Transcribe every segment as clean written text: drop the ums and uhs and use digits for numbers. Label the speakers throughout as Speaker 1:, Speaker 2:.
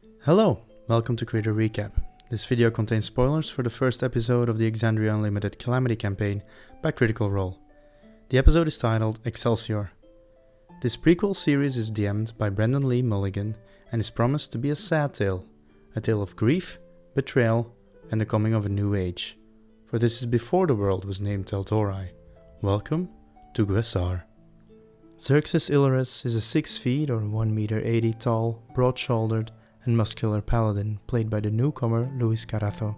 Speaker 1: Hello, welcome to Creator Recap. This video contains spoilers for the first episode of the Exandria Unlimited Calamity campaign by Critical Role. The episode is titled Excelsior. This prequel series is DM'd by Brendan Lee Mulligan and is promised to be a sad tale, a tale of grief, betrayal, and the coming of a new age. For this is before the world was named Teltorai. Welcome to Guessar. Xerxes Illyris is a 6 feet or 1 meter 80 tall, broad-shouldered, and muscular paladin played by the newcomer Luis Carazo.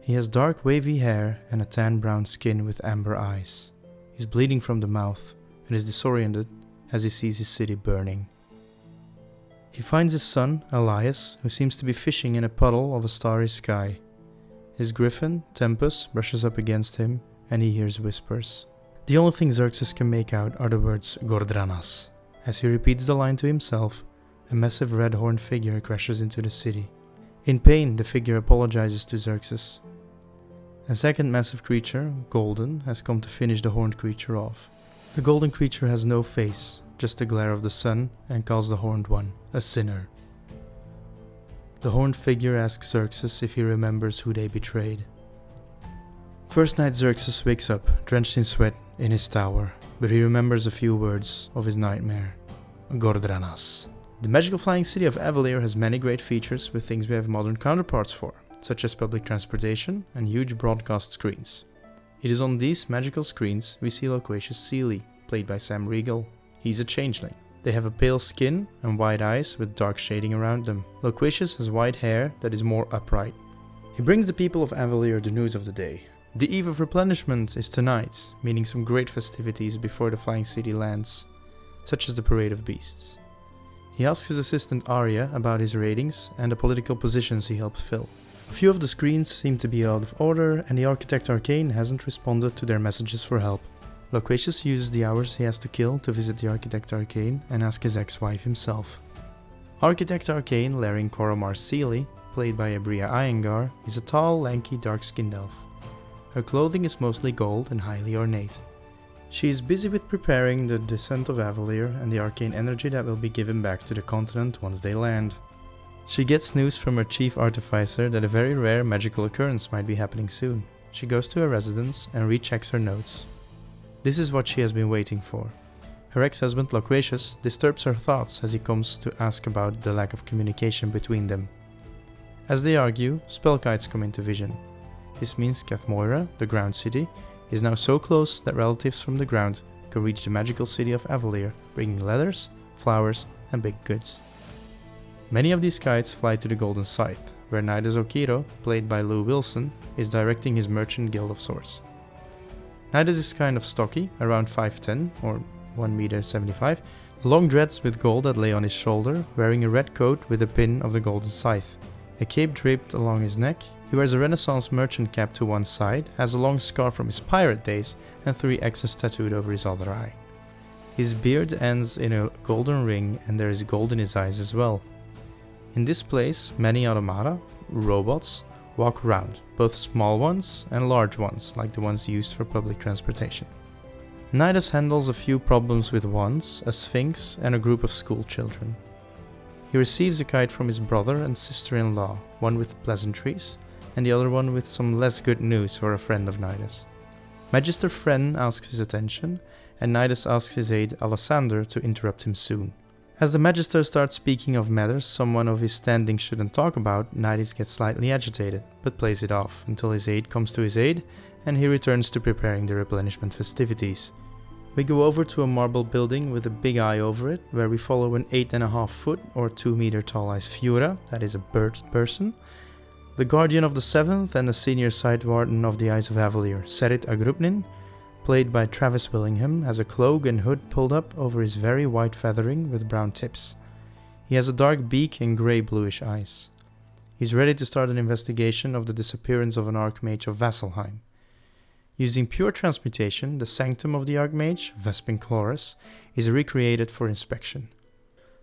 Speaker 1: He has dark wavy hair and a tan-brown skin with amber eyes. He's bleeding from the mouth and is disoriented as he sees his city burning. He finds his son, Elias, who seems to be fishing in a puddle of a starry sky. His griffin, Tempus, brushes up against him and he hears whispers. The only thing Xerxes can make out are the words Gordranas. As he repeats the line to himself, a massive red-horned figure crashes into the city. In pain, the figure apologizes to Xerxes. A second massive creature, Golden, has come to finish the horned creature off. The golden creature has no face, just the glare of the sun, and calls the horned one a sinner. The horned figure asks Xerxes if he remembers who they betrayed. First night Xerxes wakes up, drenched in sweat, in his tower, but he remembers a few words of his nightmare. Gordranas. The magical flying city of Avalir has many great features with things we have modern counterparts for, such as public transportation and huge broadcast screens. It is on these magical screens we see Loquacious Sealy, played by Sam Riegel. He's a changeling. They have a pale skin and wide eyes with dark shading around them. Loquacious has white hair that is more upright. He brings the people of Avalir the news of the day. The Eve of Replenishment is tonight, meaning some great festivities before the flying city lands, such as the Parade of Beasts. He asks his assistant Arya about his ratings and the political positions he helps fill. A few of the screens seem to be out of order and the Architect Arcane hasn't responded to their messages for help. Loquacious uses the hours he has to kill to visit the Architect Arcane and ask his ex-wife himself. Architect Arcane Laring Koromar Sealy, played by Abria Iyengar, is a tall, lanky, dark-skinned elf. Her clothing is mostly gold and highly ornate. She is busy with preparing the descent of Avalir and the arcane energy that will be given back to the continent once they land. She gets news from her chief artificer that a very rare magical occurrence might be happening soon. She goes to her residence and rechecks her notes. This is what she has been waiting for. Her ex-husband Loquacious disturbs her thoughts as he comes to ask about the lack of communication between them. As they argue, spell kites come into vision. This means Cathmoira, the ground city, is now so close that relatives from the ground can reach the magical city of Avalir, bringing letters, flowers, and big goods. Many of these kites fly to the Golden Scythe, where Nidus Okiro, played by Lou Wilson, is directing his merchant guild of sorts. Nidus is kind of stocky, around 5'10", or 1 meter 75, long dreads with gold that lay on his shoulder, wearing a red coat with a pin of the Golden Scythe. A cape draped along his neck, he wears a Renaissance merchant cap to one side, has a long scar from his pirate days, and 3 X's tattooed over his other eye. His beard ends in a golden ring and there is gold in his eyes as well. In this place, many automata, robots, walk around, both small ones and large ones, like the ones used for public transportation. Nidus handles a few problems with wands, a sphinx, and a group of school children. He receives a kite from his brother and sister-in-law, one with pleasantries, and the other one with some less good news for a friend of Nidus. Magister Fren asks his attention, and Nidus asks his aide Alessander to interrupt him soon. As the Magister starts speaking of matters someone of his standing shouldn't talk about, Nidus gets slightly agitated, but plays it off until his aide comes to his aid, and he returns to preparing the replenishment festivities. We go over to a marble building with a big eye over it, where we follow an 8.5 foot or 2 meter tall Aisfura, that is a bird person, the guardian of the 7th and the senior side warden of the Eyes of Avalir, Serit Agrupnin, played by Travis Willingham, has a cloak and hood pulled up over his very white feathering with brown tips. He has a dark beak and grey-bluish eyes. He's ready to start an investigation of the disappearance of an Archmage of Vasselheim. Using pure transmutation, the sanctum of the Archmage, Vespin Chloris, is recreated for inspection.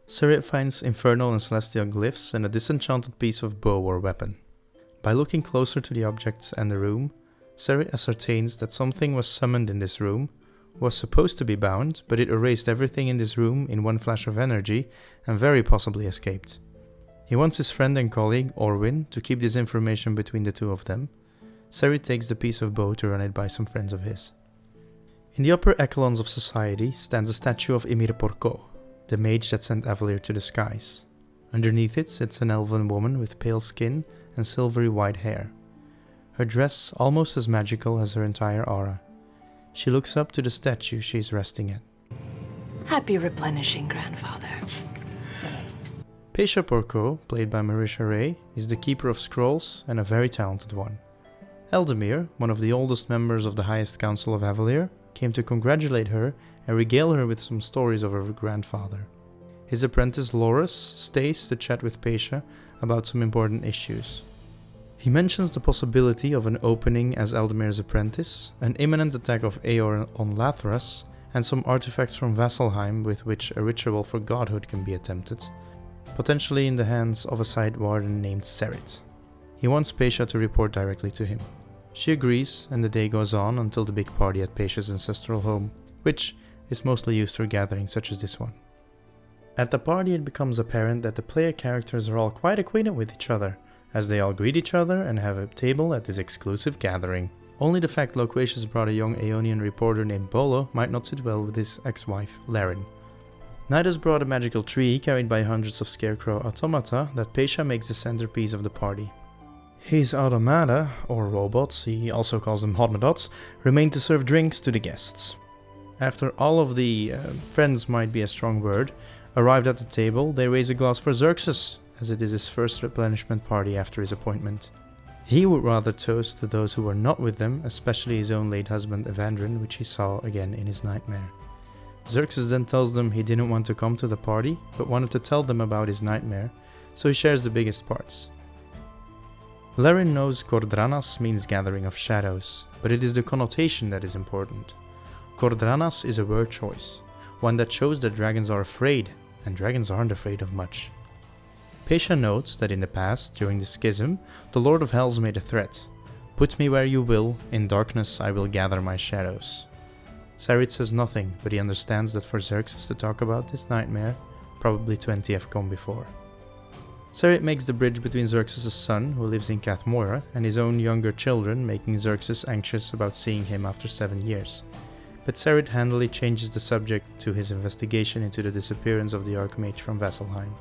Speaker 1: Serit finds infernal and celestial glyphs and a disenchanted piece of bow or weapon. By looking closer to the objects and the room, Serit ascertains that something was summoned in this room, was supposed to be bound, but it erased everything in this room in one flash of energy and very possibly escaped. He wants his friend and colleague, Orwin, to keep this information between the two of them. Serit takes the piece of bow to run it by some friends of his. In the upper echelons of society stands a statue of Emir Porco, the mage that sent Avalir to the skies. Underneath it sits an elven woman with pale skin and silvery white hair. Her dress almost as magical as her entire aura. She looks up to the statue she is resting at.
Speaker 2: Happy replenishing, grandfather.
Speaker 1: Pesha Porco, played by Marisha Ray, is the keeper of scrolls and a very talented one. Eldemir, one of the oldest members of the highest council of Avalir, came to congratulate her and regale her with some stories of her grandfather. His apprentice Loris stays to chat with Pesha about some important issues. He mentions the possibility of an opening as Eldemir's apprentice, an imminent attack of Eor on Lathras, and some artifacts from Vasselheim with which a ritual for godhood can be attempted, potentially in the hands of a side warden named Serit. He wants Pesha to report directly to him. She agrees, and the day goes on until the big party at Pesha's ancestral home, which is mostly used for gatherings such as this one. At the party it becomes apparent that the player characters are all quite acquainted with each other, as they all greet each other and have a table at this exclusive gathering. Only the fact Loquacious brought a young Aeonian reporter named Bolo might not sit well with his ex-wife, Larin. Nidus brought a magical tree carried by hundreds of scarecrow automata that Pesha makes the centerpiece of the party. His automata, or robots, he also calls them hodmadots, remain to serve drinks to the guests. After all of the friends might be a strong word, arrived at the table, they raise a glass for Xerxes, as it is his first replenishment party after his appointment. He would rather toast to those who were not with them, especially his own late husband Evandrin, which he saw again in his nightmare. Xerxes then tells them he didn't want to come to the party, but wanted to tell them about his nightmare, so he shares the biggest parts. Larin knows Kordranas means gathering of shadows, but it is the connotation that is important. Kordranas is a word choice, one that shows that dragons are afraid, and dragons aren't afraid of much. Pesha notes that in the past, during the schism, the Lord of Hells made a threat. Put me where you will, in darkness I will gather my shadows. Serit says nothing, but he understands that for Xerxes to talk about this nightmare, probably 20 have come before. Serit makes the bridge between Xerxes' son, who lives in Cath Moira, and his own younger children, making Xerxes anxious about seeing him after 7 years. But Serit handily changes the subject to his investigation into the disappearance of the Archmage from Vasselheim.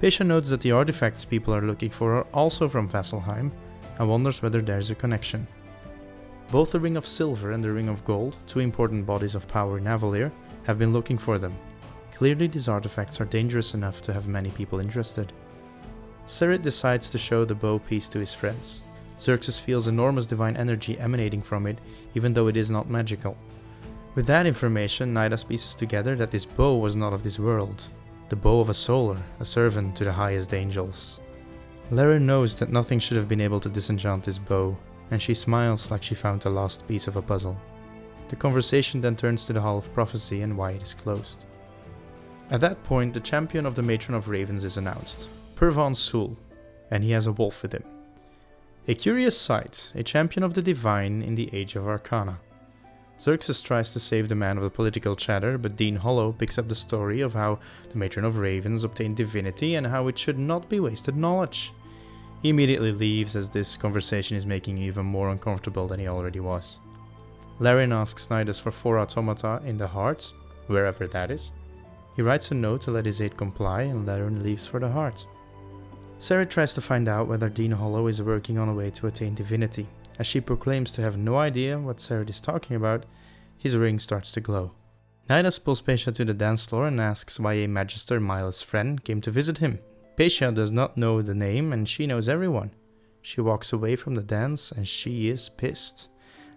Speaker 1: Pesha notes that the artifacts people are looking for are also from Vasselheim, and wonders whether there's a connection. Both the Ring of Silver and the Ring of Gold, two important bodies of power in Avalir, have been looking for them. Clearly these artifacts are dangerous enough to have many people interested. Serit decides to show the bow piece to his friends. Xerxes feels enormous divine energy emanating from it, even though it is not magical. With that information, Nidus pieces together that this bow was not of this world. The bow of a solar, a servant to the highest angels. Larin knows that nothing should have been able to disenchant this bow, and she smiles like she found the last piece of a puzzle. The conversation then turns to the Hall of Prophecy and why it is closed. At that point, the champion of the Matron of Ravens is announced, Pervan Sul, and he has a wolf with him. A curious sight, a champion of the divine in the Age of Arcana. Xerxes tries to save the man of the political chatter, but Dean Hollow picks up the story of how the Matron of Ravens obtained divinity and how it should not be wasted knowledge. He immediately leaves as this conversation is making him even more uncomfortable than he already was. Larin asks Nidus for 4 automata in the heart, wherever that is. He writes a note to let his aide comply and Larin leaves for the heart. Serit tries to find out whether Dean Hollow is working on a way to attain divinity. As she proclaims to have no idea what Serit is talking about, his ring starts to glow. Nidus pulls Pesha to the dance floor and asks why a Magister Miles' friend came to visit him. Pesha does not know the name and she knows everyone. She walks away from the dance and she is pissed.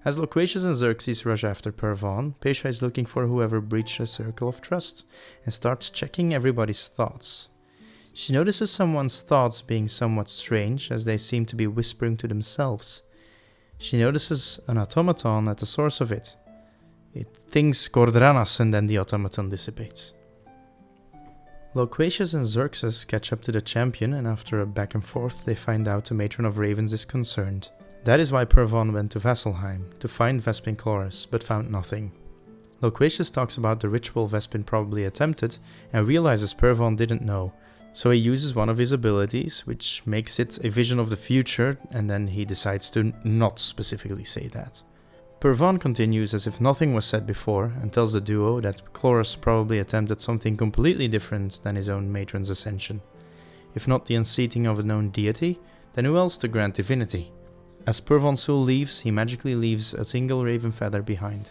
Speaker 1: As Loquacious and Xerxes rush after Pervan, Pesha is looking for whoever breached a circle of trust and starts checking everybody's thoughts. She notices someone's thoughts being somewhat strange as they seem to be whispering to themselves. She notices an automaton at the source of it. It thinks Kordranas and then the automaton dissipates. Loquacious and Xerxes catch up to the champion and after a back and forth they find out the Matron of Ravens is concerned. That is why Pervan went to Vasselheim, to find Vespin Chloris, but found nothing. Loquacious talks about the ritual Vespin probably attempted and realizes Pervan didn't know, So he uses one of his abilities, which makes it a vision of the future, and then he decides to not specifically say that. Ep.1 continues as if nothing was said before and tells the duo that Chloris probably attempted something completely different than his own matron's ascension. If not the unseating of a known deity, then who else to grant divinity? As Ep.1 leaves, he magically leaves a single raven feather behind.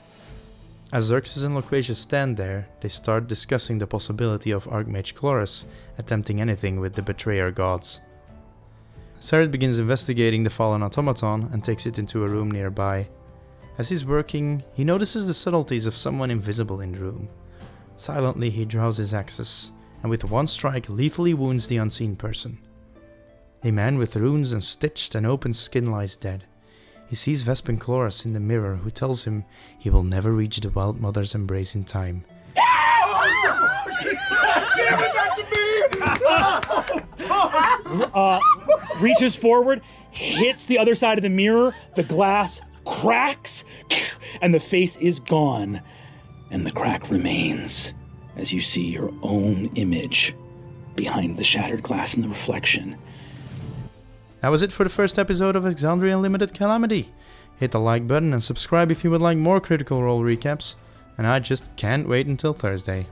Speaker 1: As Xerxes and Loquacious stand there, they start discussing the possibility of Archmage Chloris attempting anything with the betrayer gods. Sarid begins investigating the fallen automaton and takes it into a room nearby. As he's working, he notices the subtleties of someone invisible in the room. Silently he draws his axes, and with one strike lethally wounds the unseen person. A man with runes and stitched and open skin lies dead. He sees Vespin Chloris in the mirror, who tells him he will never reach the Wild Mother's embrace in time.
Speaker 3: Reaches forward, hits the other side of the mirror, the glass cracks, and the face is gone. And the crack remains as you see your own image behind the shattered glass in the reflection.
Speaker 1: That was it for the first episode of Exandria Unlimited Calamity. Hit the like button and subscribe if you would like more Critical Role recaps, and I just can't wait until Thursday.